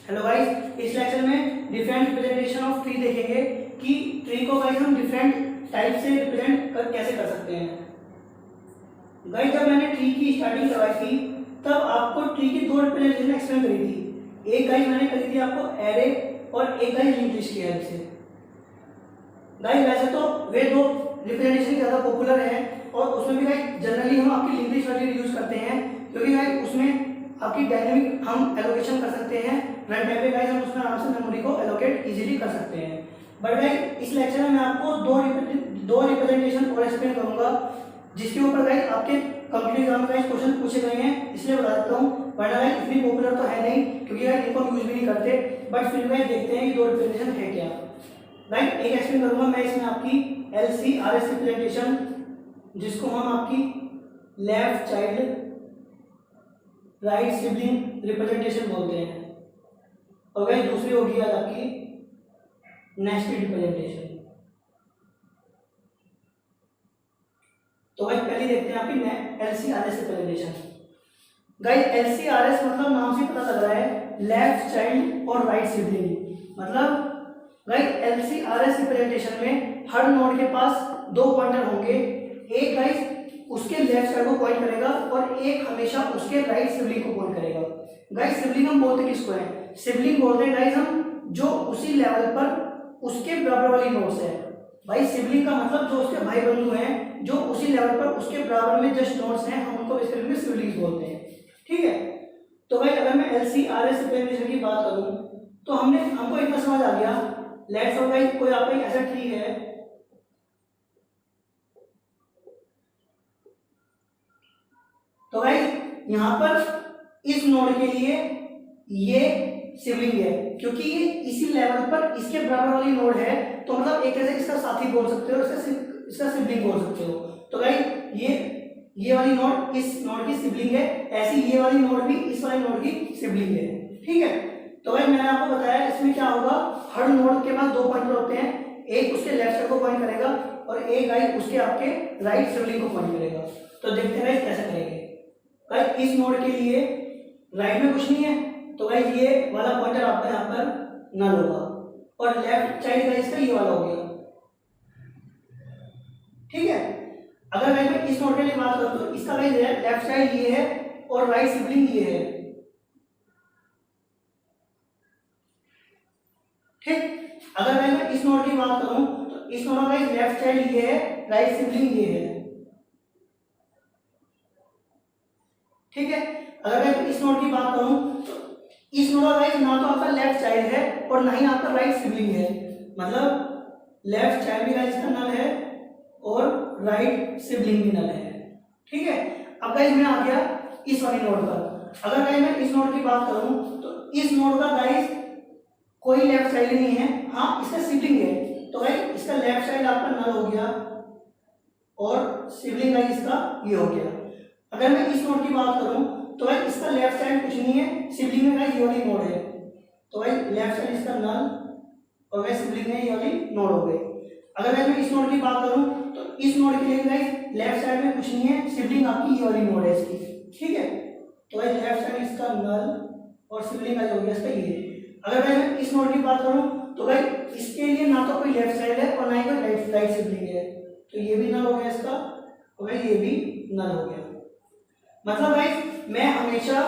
Hello guys, इस lecture में different representation of tree देखेंगे कि ट्री को गाइस हम डिफरेंट टाइप से रिप्रेजेंट कैसे कर सकते हैं। गाइस, जब मैंने ट्री की स्टार्टिंग करवाई थी तब आपको ट्री की दो रिप्रेजेंटेशन एक्सप्लेन करी थी। एक गाइस मैंने करी थी आपको एरे और एक गाइस लिंक्ड लिस्ट की हेल्प से। गाइस वैसे तो वे दो रिप्रेजेंटेशन ज़्यादा पॉपुलर है और उसमें भी गाइस जनरली हम आपकी लिंक्ड लिस्ट वाली यूज करते हैं, क्योंकि गाइस उसमें आपकी डायनेमिक हम एलोकेशन कर सकते हैं। रन टाइम पे गाइस हम उसमें आराम से मेमोरी को एलोकेट इजीली कर सकते हैं। बट गाइस इस लेक्चर में मैं आपको दो रिप्रेजेंटेशन और एक्सप्लेन करूंगा जिसके ऊपर गाइस आपके कंप्यूटर एग्जाम में गाइस क्वेश्चन पूछे गए हैं, इसलिए बता देता हूँ। वरना गाइस इतनी पॉपुलर तो है नहीं, क्योंकि गाइस इनको यूज भी नहीं करते। बट फिर गाइस देखते हैं कि दो रिप्रेजेंटेशन है क्या। गाइस एक एक्सप्लेन करूंगा मैं इसमें आपकी LCRS रिप्रेजेंटेशन, जिसको हम आपकी left child right sibling representation बोलते हैं। और गाइस दूसरी होगी आज आपकी नेस्टेड रिप्रेजेंटेशन। तो गाइस पहले देखते हैं आपकी LCRS रिप्रेजेंटेशन। गाइस LCRS मतलब नाम से पता लग रहा है लेफ्ट चाइल्ड और राइट सिबलिंग। मतलब गाइस LCRS रिप्रेजेंटेशन में हर नोड के पास दो पॉइंटर होंगे। एक गाइस उसके लेफ्ट साइड को पॉइंट करेगा और एक हमेशा उसके राइट सिबलिंग को पॉइंट करेगा। गाइस सिबलिंग हम बोलते किसको है? सिबलिंग बोलते हैं गाइस हम जो उसी लेवल पर उसके बराबर वाली नोड्स है। भाई सिबलिंग का मतलब जो उसके भाई बंधु हैं, जो उसी लेवल पर उसके बराबर में जस्ट नोड्स हैं, हम उनको बेसिकली सिबलिंग्स बोलते हैं। ठीक है, तो भाई अगर मैं LCRS रिप्रेजेंटेशन की बात करूं तो हमको इतना समझ आ गया। लेट्स सपोज गाइस कोई आपका ऐसा ट्री है, तो गाइस यहां पर इस नोड के लिए ये सिबलिंग है, क्योंकि ये इसी लेवल पर इसके बराबर वाली नोड है, तो मतलब एक तरह से इसका साथी बोल सकते हो, इसका सिबलिंग बोल सकते हो। तो गाइस ये वाली नोड इस नोड की सिबलिंग है, ऐसी ये वाली नोड भी इस वाली नोड की सिबलिंग है। ठीक है, तो गाइस मैंने आपको बताया इसमें क्या होगा, हर नोड के पास दो पॉइंटर होते हैं। एक उसके लेफ्ट साइड को पॉइंट करेगा और एक गाइस उसके आपके राइट सिबलिंग को पॉइंट करेगा। तो देखते हैं गाइस कैसे करेंगे। गाइस इस नोड के लिए राइट में कुछ नहीं है, तो गाइस ये वाला पॉइंटर आपका यहाँ पर नल होगा और लेफ्ट साइड गाइस का ये वाला हो गया। ठीक है, अगर गाइस मैं इस नोड के लिए बात करूं तो इसका गाइस लेफ्ट साइड ये है और राइट सिबलिंग ये है। ठीक, अगर मैं इस नोड की बात करूं तो इस नोड का लेफ्ट साइड ये है, राइट सिबलिंग ये है। ठीक है, अगर मैं इस नोड की बात करूं तो इस नोड का ना तो आपका लेफ्ट चाइल्ड है और ना ही आपका राइट सिबलिंग है। मतलब लेफ्ट चाइल्ड भी गाइस इसका नल है और राइट सिबलिंग भी नल है। ठीक है, अब गाइस मैं आ गया इस वाली नोड पर। अगर गाइस मैं इस नोड की बात करूं तो इस नोड का गाइस कोई लेफ्ट चाइल्ड नहीं है, हाँ इसका सिबलिंग है, तो गाइस इसका लेफ्ट साइड आपका नल हो गया और सिबलिंग गाइस इसका ये हो गया। अगर मैं इस नोड की बात करूं तो गाइस इसका लेफ्ट साइड कुछ नहीं है, सिबलिंग में गाइस ये वाली नोड है, तो गाइस लेफ्ट साइड इसका नल और गाइस सिबलिंग में ये वाली नोड हो गई। अगर गाइस मैं इस नोड की बात करूं तो इस नोड के लिए गाइस लेफ्ट साइड में कुछ नहीं है, सिबलिंग आपकी ये वाली नोड है इसकी। ठीक है, तो गाइस लेफ्ट साइड इसका नल और सिबलिंग गाइस हो गया इसका ये। अगर गाइस मैं इस नोड की बात करूं तो गाइस इसके लिए ना तो कोई लेफ्ट साइड है और ना ही कोई राइट सिबलिंग है, तो ये भी नल हो गया इसका और गाइस ये भी नल हो गया। मतलब गाइस मैं हमेशा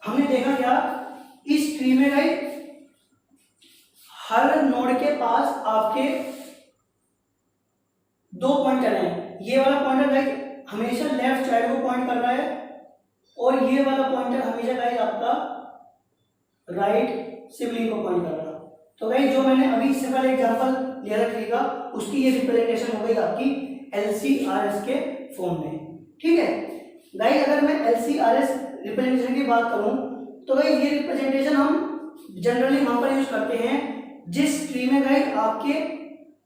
हमने देखा क्या इस ट्री में गाइस हर नोड के पास आपके दो पॉइंटर हैं। ये वाला पॉइंटर गाइस हमेशा लेफ्ट साइड को पॉइंट कर रहा है और ये वाला पॉइंटर हमेशा गाइस आपका राइट सिबलिंग को पॉइंट कर रहा है। तो गाइस जो मैंने अभी इससे पहले एग्जांपल लिया था ट्री का, उसकी ये रिप्रेजेंटेशन हो गई आपकी LCRS के फॉर्म में। ठीक है गाइस, अगर मैं LCRS रिप्रेजेंटेशन की बात करूं तो गाइस ये रिप्रेजेंटेशन हम जनरली वहां पर यूज करते हैं जिस ट्री में गाइस आपके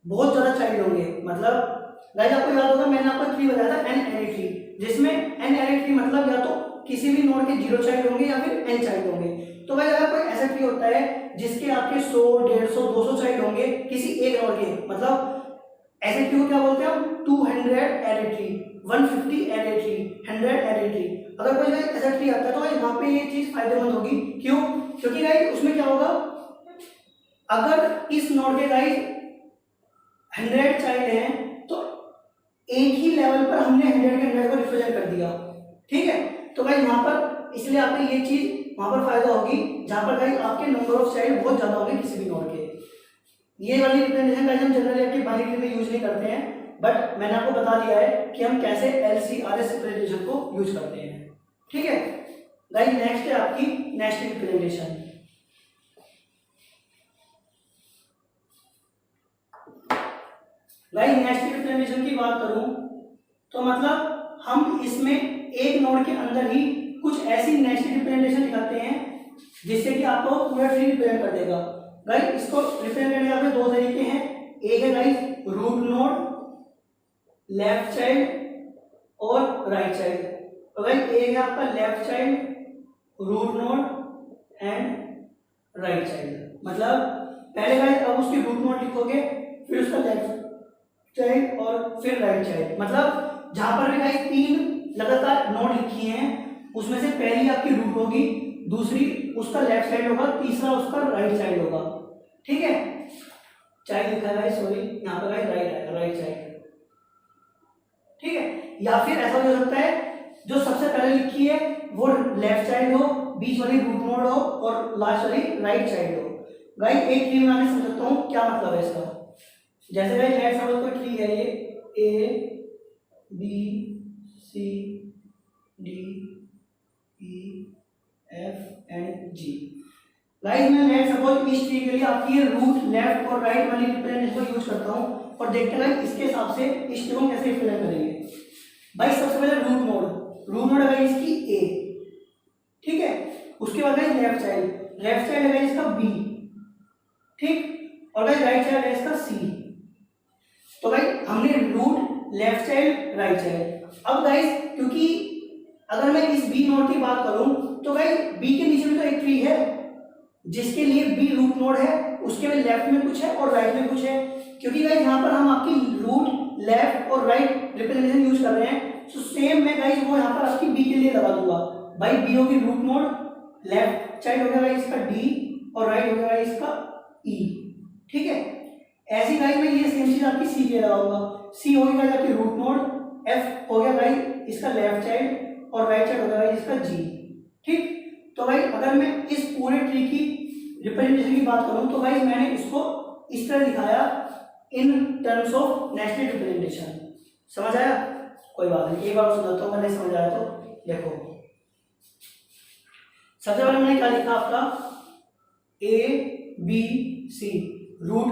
बहुत ज्यादा चाइल्ड होंगे। मतलब गाइस आपको याद होगा मैंने आपको ट्री बताया था n array ट्री, जिसमें n array ट्री मतलब या तो किसी भी नोड के 0 चाइल्ड होंगे या फिर n चाइल्ड होंगे। तो गाइस अगर कोई ऐसा ट्री होता है जिसके आपके 100, 150, 200 चाइल्ड होंगे किसी एक नोड के, मतलब ऐसे ट्री को क्या बोलते हैं हम 200 array tree, 150 array tree, 100 array tree. अगर कोई ऐसा ट्री आता है तो वहां पे ये चीज फायदेमंद होगी। क्यों? क्योंकि गाइस अगर इस नोड के गाइस 100 चाइल्ड हैं तो एक ही लेवल पर हमने 100 के 100 को रिप्रेजेंट कर दिया, ठीक है। तो गाइस वहां पर इसलिए आपको ये चीज वहां पर फायदा होगी जहां पर गाइस आपके नंबर ऑफ चाइल्ड बहुत ज्यादा होंगे किसी भी नोड के। ये वाली रिप्रेजेंटेशन गाइस हम जनरली आपकी बाइनरी में यूज नहीं करते हैं, बट मैंने आपको बता दिया है कि हम कैसे LCRS रिप्रेजेंटेशन को यूज करते हैं, ठीक है। गाइस नेक्स्ट है आपकी nested representation. Guys nested representation की बात करूं तो मतलब हम इसमें एक नोड के अंदर ही कुछ ऐसी नेस्टेड रिप्रेजेंटेशन दिखाते हैं जिससे कि आपको पूरा ट्री रिप्रेजेंट कर देगा। गाइस इसको रिप्रेजेंट करने के दो तरीके हैं, एक है guys root node, left child और राइट चाइल्ड। तो गाइस एक है आपका left child, root node and right child. मतलब पहले गाइस अब उसकी रूट नोड लिखोगे, फिर उसका लेफ्ट चाइल्ड और फिर राइट चाइल्ड। मतलब जहां पर भी गाइस 3 लगातार नोड लिखी हैं उसमें से पहली आपकी रूट होगी, दूसरी उसका लेफ्ट साइड होगा, तीसरा उसका राइट साइड होगा, ठीक है। चाइल्ड लिखा है सॉरी यहाँ पर राइट साइड, ठीक है। या फिर ऐसा हो सकता है जो सबसे पहले लिखी है वो लेफ्ट साइड हो, बीच वाली रूट नोड हो और लास्ट वाली राइट साइड हो। गाइस एक ट्री बनाने समझ सकता हूँ क्या मतलब है इसका। जैसे गाइस लेफ्ट साइड पर ट्री है ये ABCD EF and G। Guys मैं लेट्स सपोज इस ट्री के लिए आपकी रूट लेफ्ट और राइट वाली रिप्रेजेंटेशन को यूज करता हूँ और देखते हैं इसके हिसाब से इस ट्री को कैसे रिप्रेजेंट करेंगे। भाई सबसे पहले रूट नोड है इसकी A, ठीक है। उसके बाद है लेफ्ट साइड है इसका B, ठीक, और गाइस राइट साइड है इसका C। तो गाइस हमने root left side right side. अब गाइस क्योंकि अगर मैं इस B नोड की बात करूं तो गाइस B के नीचे भी तो एक ट्री है जिसके लिए B रूट नोड है, उसके में लेफ्ट में कुछ है और राइट में कुछ है। क्योंकि गाइस यहाँ पर हम आपकी रूट लेफ्ट और राइट रिप्रेजेंटेशन यूज कर रहे हैं, तो सेम मैं गाइस वो यहाँ पर आपकी B के लिए लगा दूंगा। भाई B होगी रूट नोड, लेफ्ट साइड हो गया इसका D और राइट हो गया इसका E, ठीक है। ऐसी गाइस मैं ये सेम चीज आपकी C के लगाऊंगा। C हो गया आपकी रूट नोड, F हो गया गाइस इसका लेफ्ट साइड और राइट साइड हो गया इसका G, ठीक। तो भाई अगर मैं इस पूरे ट्री की रिप्रेजेंटेशन की बात करूं तो भाई मैंने इसको इस तरह दिखाया in terms of nested representation. समझ आया? कोई बात नहीं, एक बार समझाता हूं, मैंने समझ आया तो देखो। सबसे पहले मैंने क्या लिखा आपका ABC root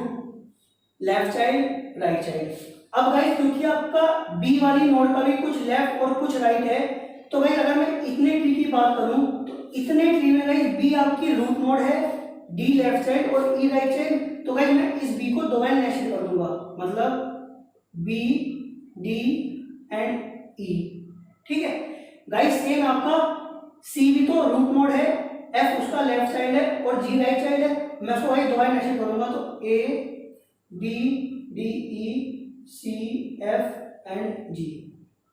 left side right side. अब गाइस क्योंकि आपका B वाली नोड का भी कुछ लेफ्ट और कुछ राइट है, तो गाइस अगर मैं इतने ट्री की बात करूं तो इतने ट्री में गाइस B आपकी रूट नोड है, D लेफ्ट साइड और E राइट साइड। तो गाइस मैं इस B को दो बार नेस्टेड कर दूंगा, मतलब B D एंड E, ठीक है। गाइस सेम आपका C भी तो रूट नोड है, F उसका लेफ्ट साइड है और G राइट साइड है। मैं उसको गाइस दो बार नेस्टेड करूंगा तो A D D E C F and G।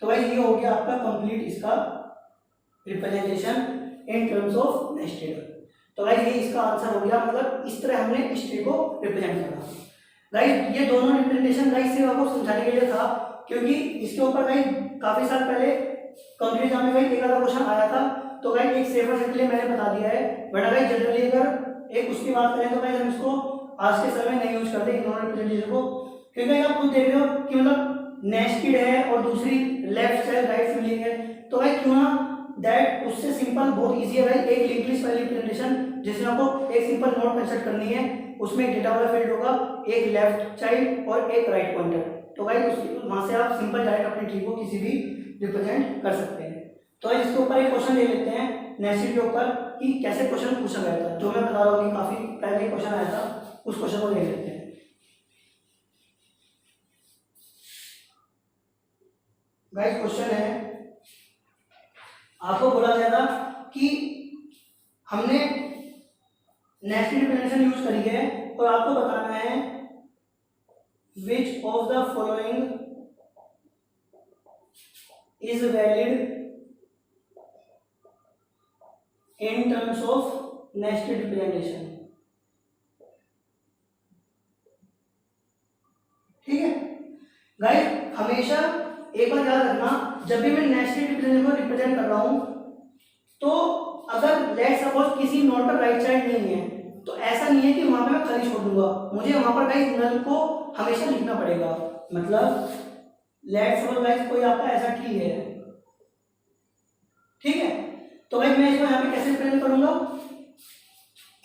तो गाइस ये हो गया आपका कंप्लीट इसका representation in terms of nested. तो गाइस ये इसका आंसर हो गया, मतलब इस तरह हमने इस ट्री को रिप्रेजेंट करा। गाइस ये दोनों रिप्रेजेंटेशन गाइस सिर्फ आपको समझाने के लिए था, क्योंकि इसके ऊपर गाइस काफी साल पहले कंप्लीट एग्जाम में गाइस एक आधा क्वेश्चन आया था। तो गाइस एक सेफर साइड के लिए मैंने बता दिया है, वरना गाइस जनरली अगर एक उसकी बात करें तो गाइस हम इसको आज के समय नहीं यूज करते इन दोनों रिप्रेजेंटेशन को, क्योंकि आप खुद देख रहे हो कि मतलब नेस्टेड है और दूसरी लेफ्ट साइड राइट फिलिंग है। तो भाई क्यों ना दैट उससे सिंपल बहुत इजी है भाई, एक लिंक लिस्ट वाली रिप्रेजेंटेशन जिसमें आपको एक सिंपल नोड कंस्ट्रक्ट करनी है, उसमें डेटा वाला फील्ड होगा, एक लेफ्ट चाइल्ड और एक राइट पॉइंटर। तो भाई वहां से आप सिंपल डायरेक्ट अपनी ट्री को किसी भी रिप्रेजेंट कर सकते हैं। तो इसके ऊपर एक क्वेश्चन ले लेते हैं नेस्टेड के ऊपर कि कैसे क्वेश्चन पूछा गया था, जो मैं बता रहा हूँ कि काफी पहले क्वेश्चन आया था, उस क्वेश्चन को ले लेते हैं। गाइस क्वेश्चन है, आपको बोला गया था कि हमने नेस्टेड रिप्रेजेंटेशन यूज करी है और आपको बताना है which of the following is valid in terms of nested representation. Dependent को रिप्रेजेंट कर रहा हूँ, तो अगर लेट्स सपोज किसी नोड पर राइट चाइल्ड नहीं है, तो ऐसा नहीं है कि वहां पे मैं खाली छोड़ दूंगा, मुझे वहां पर गाइस नल को हमेशा लिखना पड़ेगा। मतलब लेट्स सपोज गाइस कोई आपका ऐसा ट्री है, ठीक है, तो भाई मैं इसको यहाँ पे कैसे रिप्रेजेंट करूंगा,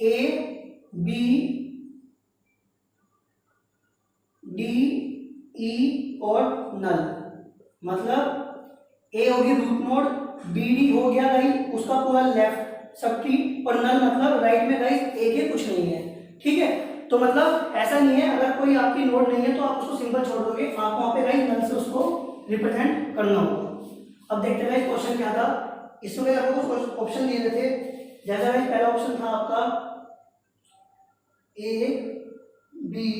ए बी डी ई और नल। मतलब ए होगी रूट नोड, बी डी हो गया गाइस उसका पूरा लेफ्ट सब ट्री, और नल मतलब राइट में गाइस ए के कुछ नहीं है, ठीक है। तो मतलब ऐसा नहीं है अगर कोई आपकी नोड नहीं है तो आप उसको सिंपल छोड़ दोगे, आपको वहां पे गाइस नल से उसको रिप्रेजेंट करना होगा। अब देखते हैं गाइस क्वेश्चन क्या था। इसमें आपको कुछ ऑप्शन दिए थे, जैसा गाइस पहला ऑप्शन था आपका A B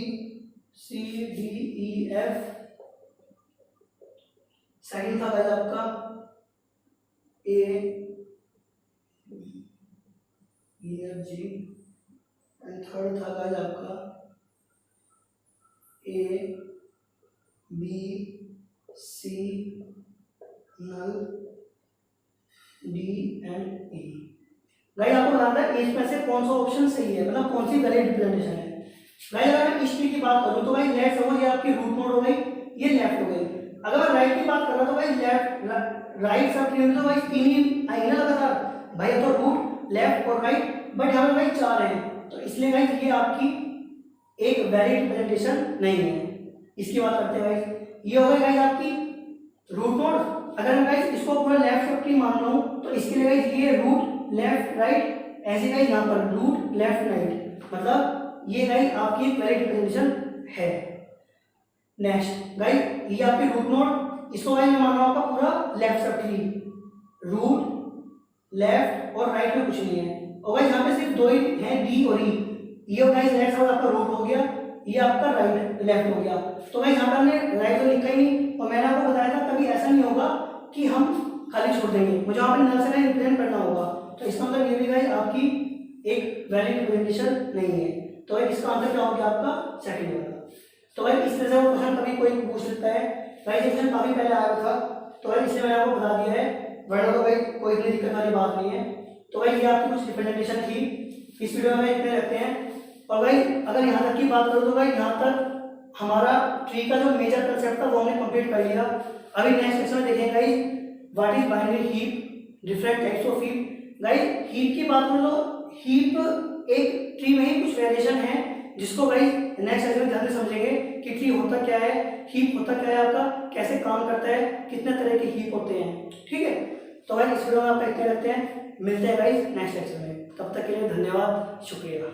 C D E F, second था गाइस आपका A B F G, and third था गाइस आपका A B C null D and E. Guys आपको बताना है इसमें से कौन सा ऑप्शन सही है, मतलब कौन सी वैलिड रिप्रेजेंटेशन है। गाइस अगर मैं इस ट्री की बात करूं तो भाई लेफ्ट सपोज ये आपकी रूट नोड हो गई, ये लेफ्ट हो गई। अगर मैं राइट की बात कर रहा तो भाई लेफ्ट राइट सब ट्री में तो भाई तीन ही आएंगे ना लगातार भाई, तो रूट लेफ्ट और राइट, बट यहाँ पे भाई चार हैं, तो इसलिए गाइस ये आपकी एक वैलिड रिप्रेजेंटेशन नहीं है। इसकी बात करते हैं गाइस, ये हो गई गाइस आपकी रूट नोड। अगर मैं गाइस इसको पूरा लेफ्ट सब ट्री मान रहा हूँ तो इसके लिए गाइस ये रूट लेफ्ट राइट, ऐसे गाइस यहाँ पर रूट लेफ्ट राइट, मतलब ये गाइस आपकी एक वैलिड रिप्रेजेंटेशन है। नेक्स्ट गाइस ये आपकी रूट नोड, इसको गाइस मैं मान रहा हूँ आपका पूरा left subtree, root left और राइट में कुछ नहीं है, और गाइस यहाँ पे सिर्फ दो ही हैं डी और ई। ये गाइस लेफ्ट साइड आपका रूट हो गया, ये आपका राइट लेफ्ट हो गया, तो गाइस यहाँ पे हमने राइट तो लिखा ही नहीं, और मैंने आपको बताया था कभी ऐसा नहीं होगा कि हम खाली छोड़ देंगे, मुझे वहाँ पे नल से रिप्रेजेंट करना होगा, तो इसका मतलब ये भी गाइस आपकी एक वैलिड रिप्रेजेंटेशन नहीं है। तो इसका आंसर क्या हो गया आपका सेकंड वाला। तो भाई इस तरह से वो क्वेश्चन कभी कोई पूछ लेता है, भाई ये क्वेश्चन काफी पहले आया था, तो भाई इसलिए मैंने आपको बता दिया है, वरना तो भाई कोई इतनी दिक्कत वाली बात नहीं है। तो भाई ये आपकी कुछ रिप्रेजेंटेशन थी, इस वीडियो में इतने रखते हैं। और भाई अगर यहाँ तक की बात करूँ तो भाई यहाँ तक हमारा ट्री का जो मेजर कंसेप्ट था वो हमने कंप्लीट कर लिया। अभी नेक्स्ट सेक्शन में देखेंगे guys what is binary heap, different types of heap. Guys heap की बात करूँ तो हीप एक ट्री में ही कुछ वेरिएशन है जिसको गाइस नेक्स्ट सेक्शन में ध्यान से समझेंगे कि ट्री होता क्या है, हीप होता क्या है आपका, कैसे काम करता है, कितने तरह के हीप होते हैं, ठीक है। तो भाई इस वीडियो में आप इतने रखते हैं, मिलते हैं गाइस नेक्स्ट सेक्शन में, तब तक के लिए धन्यवाद, शुक्रिया।